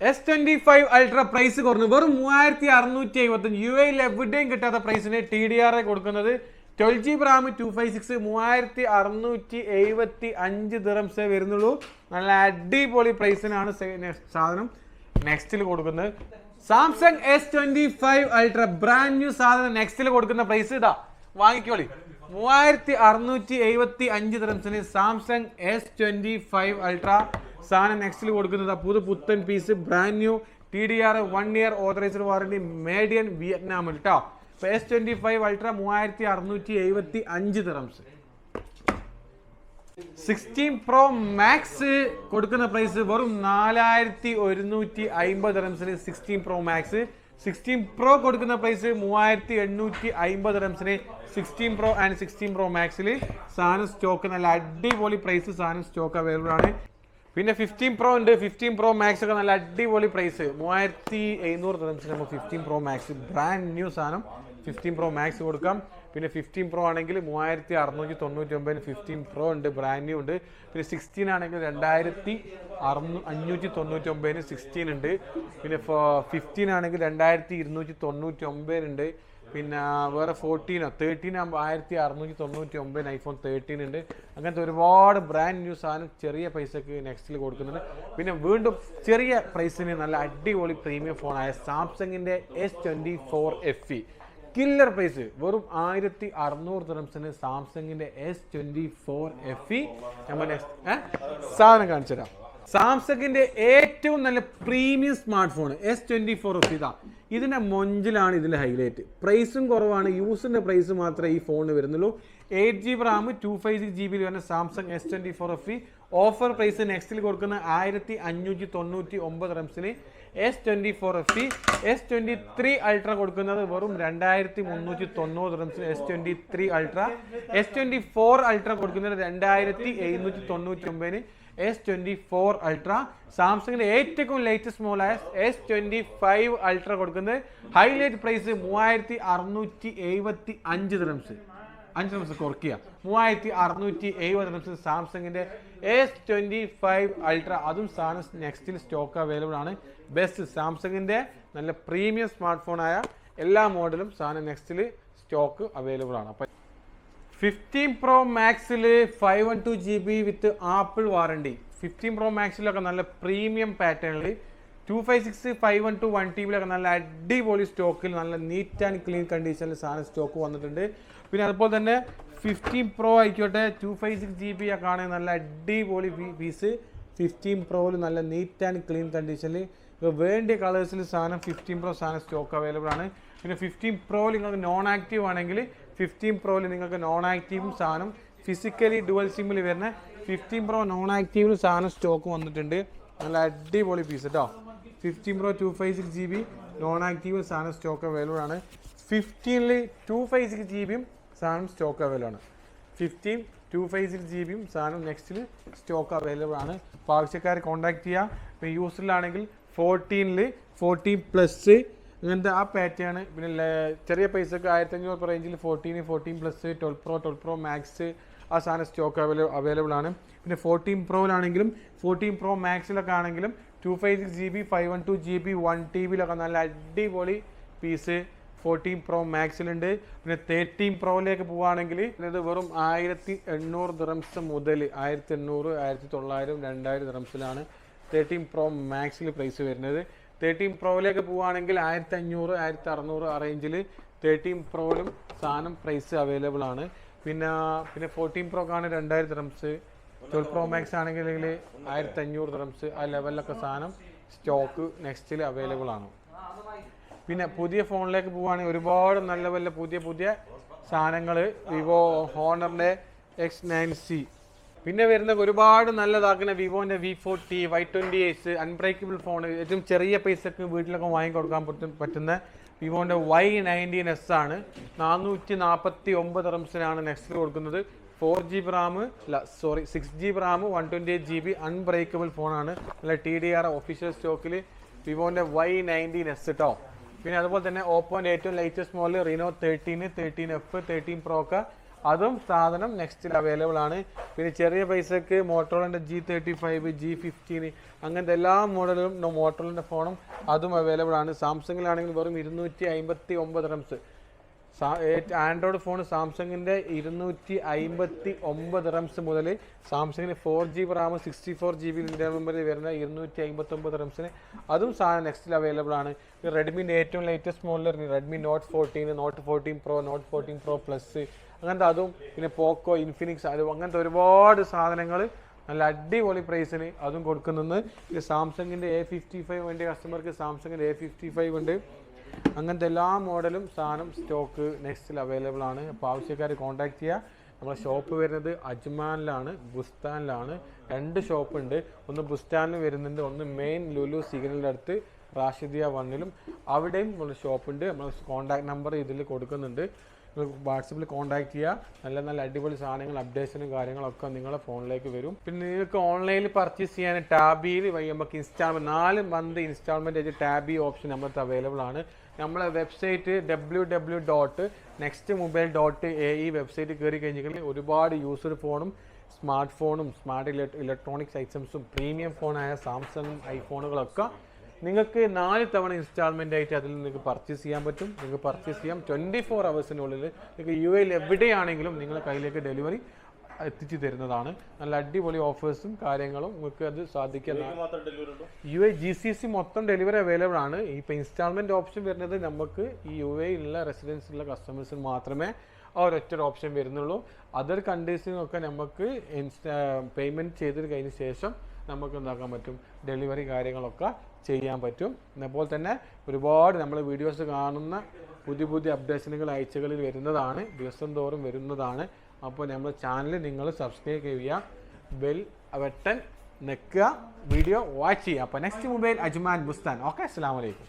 S25 ultra price കുറഞ്ഞു വെറും 3675 U എയിൽ എവിടെയും കിട്ടാത്ത പ്രൈസിന് TDR കൊടുക്കുന്നത് 12GB RAM 256 3675 ദിറംസേ വരുന്നുള്ളൂ. നല്ല അടിപൊളി പ്രൈസിനാണ് സാധനം നെക്സ്റ്റിൽ കൊടുക്കുന്നത്. Samsung S25 ultra brand new സാധനം നെക്സ്റ്റിൽ കൊടുക്കുന്ന പ്രൈസ് ഇതാ വാങ്ങിക്കോളി 3675 ദിറംസിന് സാംസങ് S25 അൾട്ര സാധനം നെക്സ്റ്റിൽ കൊടുക്കുന്നത് പുത്തൻ piece brand new TDR 1 year authorised warranty made in വിയറ്റ്നാമിൽ കേട്ടോ. S25 ultra 3675 dirhams. 16 Pro Max കൊടുക്കുന്ന പ്രൈസ് വെറും 4150 ദിറംസിന് 16 Pro Max. 16 Pro കൊടുക്കുന്ന പ്രൈസ് 3850 ദിറംസിന് 16 Pro ആൻഡ് 16 Pro Maxൽ സാധനം സ്റ്റോക്ക് നല്ല അടിപൊളി പ്രൈസ് സാധനം സ്റ്റോക്ക് അവൈലബിൾ ആണ്. പിന്നെ 15 Pro ഉണ്ട്. 15 Pro Max ഒക്കെ നല്ല അടിപൊളി പ്രൈസ് 3700 ദിറംസിന് നമുക്ക് 15 Pro Max ബ്രാൻഡ് ന്യൂ സാധനം 15 Pro Max കൊടുക്കാം. പിന്നെ 15 Pro ആണെങ്കിൽ 3699 15 Pro ഉണ്ട്, ബ്രാൻഡ് ന്യൂ ഉണ്ട്. പിന്നെ 16 ആണെങ്കിൽ 2599 16 ഉണ്ട്. പിന്നെ 15 ആണെങ്കിൽ 2299 ഉണ്ട്. പിന്നെ വേറെ 13 ആകുമ്പോൾ 1699 ഐഫോൺ 13 ഉണ്ട്. അങ്ങനത്തെ ഒരുപാട് ബ്രാൻഡ് ന്യൂ സാധനം ചെറിയ പൈസക്ക് നെക്സ്റ്റിൽ കൊടുക്കുന്നുണ്ട്. പിന്നെ വീണ്ടും ചെറിയ പ്രൈസിന് നല്ല അടിപൊളി പ്രീമിയം ഫോണായ സാംസങ്ങിൻ്റെ S24 FE കില്ലർ പ്രൈസ് വെറും 1600 ദിറംസിന് സാംസങ്ങിൻ്റെ S24 FE നമ്മൾ നെക്സ്റ്റ് സാധനം കാണിച്ചു തരാം. സാംസങ്ങിന്റെ ഏറ്റവും നല്ല premium smart phone S24 FE ഇതാ. ഇതിന്റെ മൊഞ്ചിലാണ് ഇതിന്റെ ഹൈലൈറ്റ്. പ്രൈസും കുറവാണ്, യൂസിന്റെ പ്രൈസ് മാത്രമേ ഈ ഫോണിന് വരുന്നുള്ളൂ. 8GB RAM 256GB വരുന്ന Samsung S24 FE offer price നെക്സ്റ്റിൽ കൊടുക്കുന്ന 1599 ദിറംസിന് S24 FE. S23 അൾട്ര കൊടുക്കുന്നത് വെറും 2390 ദിറംസിന് S23 അൾട്ര. S24 അൾട്ര കൊടുക്കുന്നത് 2799 S24 അൾട്ര. സാംസങ്ങിന്റെ ഏറ്റവും ലേറ്റസ്റ്റ് മോഡലായ S25 അൾട്ര കൊടുക്കുന്നത് ഹൈലൈറ്റ് പ്രൈസ് 3675 ദിറംസ്. 5 ദിറംസ് കുറയ്ക്കുക 3670 ദിറംസ് സാംസങ്ങിന്റെ S25 അൾട്ര. അതും സാധനം നെക്സ്റ്റിൽ സ്റ്റോക്ക് അവൈലബിൾ ആണ്. ബെസ്റ്റ് സാംസങ്ങിന്റെ നല്ല പ്രീമിയം സ്മാർട്ട് ഫോണായ എല്ലാ മോഡലും സാധനം നെക്സ്റ്റിൽ സ്റ്റോക്ക് അവൈലബിൾ ആണ്. 15 Pro Maxൽ 512GB വിത്ത് ആപ്പിൾ വാറണ്ടി. 15 Pro Maxലൊക്കെ നല്ല പ്രീമിയം പാറ്റേണിൽ 256 512 1TB നല്ല അടിപൊളി സ്റ്റോക്കിൽ നല്ല നീറ്റ് ആൻഡ് ക്ലീൻ കണ്ടീഷനിൽ സാധനം സ്റ്റോക്ക് വന്നിട്ടുണ്ട്. പിന്നെ അതുപോലെ തന്നെ 15 Pro ആയിക്കോട്ടെ 256GB ഒക്കെ ആണെങ്കിൽ നല്ല അടിപൊളി പീസ് 15 Proയിൽ നല്ല നീറ്റ് ആൻഡ് ക്ലീൻ കണ്ടീഷനിൽ വേണ്ടിയ കളേഴ്സിൽ സാധനം 15 Pro സാധനം സ്റ്റോക്ക് അവൈലബിൾ ആണ്. പിന്നെ 15 Proയിൽ നിങ്ങൾക്ക് നോൺ ആക്റ്റീവ് ആണെങ്കിൽ 15 Proയിൽ നിങ്ങൾക്ക് നോൺ ആക്റ്റീവും സാധനം ഫിസിക്കലി ഡുവൽ സിമ്മിൽ വരുന്ന 15 Pro നോൺ ആക്റ്റീവിൽ സാധനം സ്റ്റോക്ക് വന്നിട്ടുണ്ട്. നല്ല അടിപൊളി പീസ് കേട്ടോ. 15 Pro 256GB നോൺ ആക്റ്റീവ് സാധനം സ്റ്റോക്ക് അവൈലബിൾ ആണ്. 15ൽ 256GBയും സാധനം സ്റ്റോക്ക് അവൈലബിൾ ആണ്. 15 256GBയും സാധനം നെക്സ്റ്റിൽ സ്റ്റോക്ക് അവൈലബിൾ ആണ്. അപ്പോൾ ആവശ്യക്കാർ കോൺടാക്ട് ചെയ്യുക. ഇപ്പോൾ യൂസിലാണെങ്കിൽ 14ൽ 14+ അങ്ങനത്തെ ആ പാറ്റേൺ. പിന്നെ ചെറിയ പൈസക്ക് 1500 റേഞ്ചിൽ 14 14+, 12 Pro 12 Pro Max ആ സാധനം സ്റ്റോക്ക് അവൈലബിൾ ആണ്. പിന്നെ 14 Proയിലാണെങ്കിലും 14 Pro Maxലൊക്കെ ആണെങ്കിലും 256GB 512GB 1TBയിലൊക്കെ നല്ല അടിപൊളി പീസ് 14 Pro Maxലുണ്ട്. പിന്നെ 13 Proയിലേക്ക് പോവുകയാണെങ്കിൽ ഇത് വെറും 1800 ദിറംസ് മുതൽ 1800 1900 2000 ദിറംസിലാണ് 13 Pro Maxൽ പ്രൈസ് വരുന്നത്. 13 Proയിലേക്ക് പോവുകയാണെങ്കിൽ 1500 1600 ആ റേഞ്ചിൽ 13 Proയിലും സാധനം പ്രൈസ് അവൈലബിൾ ആണ്. പിന്നെ 14 Proക്കാണ് 2000 ദിറംസ്. 12 Pro Max ആണെങ്കിൽ 1500 ദിറംസ് ആ ലെവലിലൊക്കെ സാധനം സ്റ്റോക്ക് നെക്സ്റ്റിൽ അവൈലബിൾ ആണ്. പിന്നെ പുതിയ ഫോണിലേക്ക് പോവുകയാണെങ്കിൽ ഒരുപാട് നല്ല വല്ല പുതിയ സാധനങ്ങൾ വിവോ ഹോണറിൻ്റെ X9C. പിന്നെ വരുന്ന ഒരുപാട് നല്ലതാക്കുന്ന വിവോൻ്റെ V40 Y20s അൺബ്രേക്കബിൾ ഫോൺ. ഏറ്റവും ചെറിയ പൈസക്ക് വീട്ടിലൊക്കെ വാങ്ങിക്കൊടുക്കാൻ പറ്റുന്ന വിവോൻ്റെ Y19s ആണ്. 449 ദിറംസിനാണ് നെക്സ്റ്റിൽ കൊടുക്കുന്നത്. 6GB RAM 128GB അൺബ്രേക്കബിൾ ഫോണാണ്. നല്ല TDR ഒഫീഷ്യൽ സ്റ്റോക്കിൽ വിവോൻ്റെ Y19s കേട്ടോ. പിന്നെ അതുപോലെ തന്നെ ഓപ്പോൻ്റെ ഏറ്റവും latest model Reno 13 13F 13 Pro ഒക്കെ അതും സാധനം നെക്സ്റ്റിൽ അവൈലബിൾ ആണ്. പിന്നെ ചെറിയ പൈസക്ക് മോട്ടോറോളൻ്റെ G35 G15 അങ്ങനത്തെ എല്ലാ മോഡലും മോട്ടോറോളൻ്റെ ഫോണും അതും അവൈലബിൾ ആണ്. സാംസങ്ങിലാണെങ്കിൽ വെറും 259 റംസ്. ആൻഡ്രോയിഡ് ഫോൺ സാംസങ്ങിൻ്റെ 259 റംസ് മുതൽ സാംസങ്ങിന് 4GB Ram 64GB Indian memory വരുന്ന 259 റംസിന് അതും സാധനം നെക്സ്റ്റിൽ അവൈലബിൾ ആണ്. റെഡ്മിൻ്റെ ഏറ്റവും latest model Redmi note 14, note 14 Pro, note 14 Pro plus അങ്ങനത്തെ അതും, പിന്നെ പോക്കോ, ഇൻഫിനിക്സ്, അതും അങ്ങനത്തെ ഒരുപാട് സാധനങ്ങൾ നല്ല അടിപൊളി പ്രൈസിന് അതും കൊടുക്കുന്നുണ്ട്. ഇത് സാംസങ്ങിൻ്റെ A55 വേണ്ടിയ കസ്റ്റമർക്ക് സാംസങ്ങിൻ്റെ A55 ഉണ്ട്. അങ്ങനത്തെ എല്ലാ മോഡലും സാധനം സ്റ്റോക്ക് നെക്സ്റ്റിൽ അവൈലബിൾ ആണ്. അപ്പോൾ ആവശ്യക്കാർ കോൺടാക്ട് ചെയ്യുക. നമ്മുടെ ഷോപ്പ് വരുന്നത് അജ്മാനിലാണ്, ബുസ്താനിലാണ്. 2 ഷോപ്പ് ഉണ്ട്. ഒന്ന് ബുസ്താനിൽ വരുന്നുണ്ട്, ഒന്ന് മെയിൻ ലുലു സിഗ്നലിൻ്റെ അടുത്ത് റാഷിദിയ 1-ലും അവിടെയും നമ്മൾ ഷോപ്പുണ്ട്. നമ്മൾ കോൺടാക്ട് നമ്പർ ഇതിൽ കൊടുക്കുന്നുണ്ട്. വാട്സപ്പിൽ കോൺടാക്ട് ചെയ്യുക. നല്ല നല്ല അടിപൊളി സാധനങ്ങൾ, അപ്ഡേഷനും കാര്യങ്ങളൊക്കെ നിങ്ങളുടെ ഫോണിലേക്ക് വരും. പിന്നെ നിങ്ങൾക്ക് ഓൺലൈനിൽ പർച്ചേസ് ചെയ്യാൻ ടാബിയിൽ വഴി നമുക്ക് ഇൻസ്റ്റാൾമെൻറ്റ് 4 മന്ത് ഇൻസ്റ്റാൾമെൻറ്റ് ആയിട്ട് ടാബി ഓപ്ഷൻ നമുക്ക് അവൈലബിൾ ആണ്. നമ്മളെ വെബ്സൈറ്റ് www.nextmobile.ae വെബ്സൈറ്റ് കയറി കഴിഞ്ഞാൽ ഒരുപാട് യൂസർ ഫോണും സ്മാർട്ട് ഫോണും സ്മാർട്ട് ഇലക്ട്രോണിക്സ് ഐറ്റംസും പ്രീമിയം ഫോണായ സാംസങ് ഐഫോണുകളൊക്കെ നിങ്ങൾക്ക് 4 തവണ ഇൻസ്റ്റാൾമെൻ്റ് ആയിട്ട് അതിൽ നിങ്ങൾക്ക് പർച്ചേസ് ചെയ്യാൻ പറ്റും. നിങ്ങൾക്ക് പർച്ചേസ് ചെയ്യാം 24 ഹവേഴ്സിനുള്ളിൽ. നിങ്ങൾക്ക് UAE എവിടെയാണെങ്കിലും നിങ്ങളുടെ കയ്യിലേക്ക് ഡെലിവറി എത്തിച്ചു തരുന്നതാണ്. നല്ല അടിപൊളി ഓഫേഴ്സും കാര്യങ്ങളും നിങ്ങൾക്ക് അത് സാധിക്കുന്ന UAE GCC മൊത്തം ഡെലിവറി അവൈലബിൾ ആണ്. ഇപ്പോൾ ഇൻസ്റ്റാൾമെൻറ്റ് ഓപ്ഷൻ വരുന്നത് നമുക്ക് ഈ UAE ഉള്ള റെസിഡൻസിലുള്ള കസ്റ്റമേഴ്സിന് മാത്രമേ ആ ഒരൊറ്റ ഓപ്ഷൻ വരുന്നുള്ളൂ. അതർ കൺട്രീസിനൊക്കെ നമുക്ക് പേയ്മെൻറ്റ് ചെയ്തത് കഴിഞ്ഞ ശേഷം നമുക്ക് എന്താക്കാൻ പറ്റും, ഡെലിവറി കാര്യങ്ങളൊക്കെ ചെയ്യാൻ പറ്റും. അതുപോലെ തന്നെ ഒരുപാട് നമ്മൾ വീഡിയോസ് കാണുന്ന പുതിയ പുതിയ അപ്ഡേഷനുകൾ ആഴ്ചകളിൽ വരുന്നതാണ്, ദിവസം തോറും വരുന്നതാണ്. അപ്പോൾ നമ്മുടെ ചാനൽ നിങ്ങൾ സബ്സ്ക്രൈബ് ചെയ്യുക, ബെൽ ബട്ടൺ നിൽക്കുക, വീഡിയോ വാച്ച് ചെയ്യുക. അപ്പോൾ next mobile Ajman Bustan. Okay, അസ്സലാമു അലൈക്കും.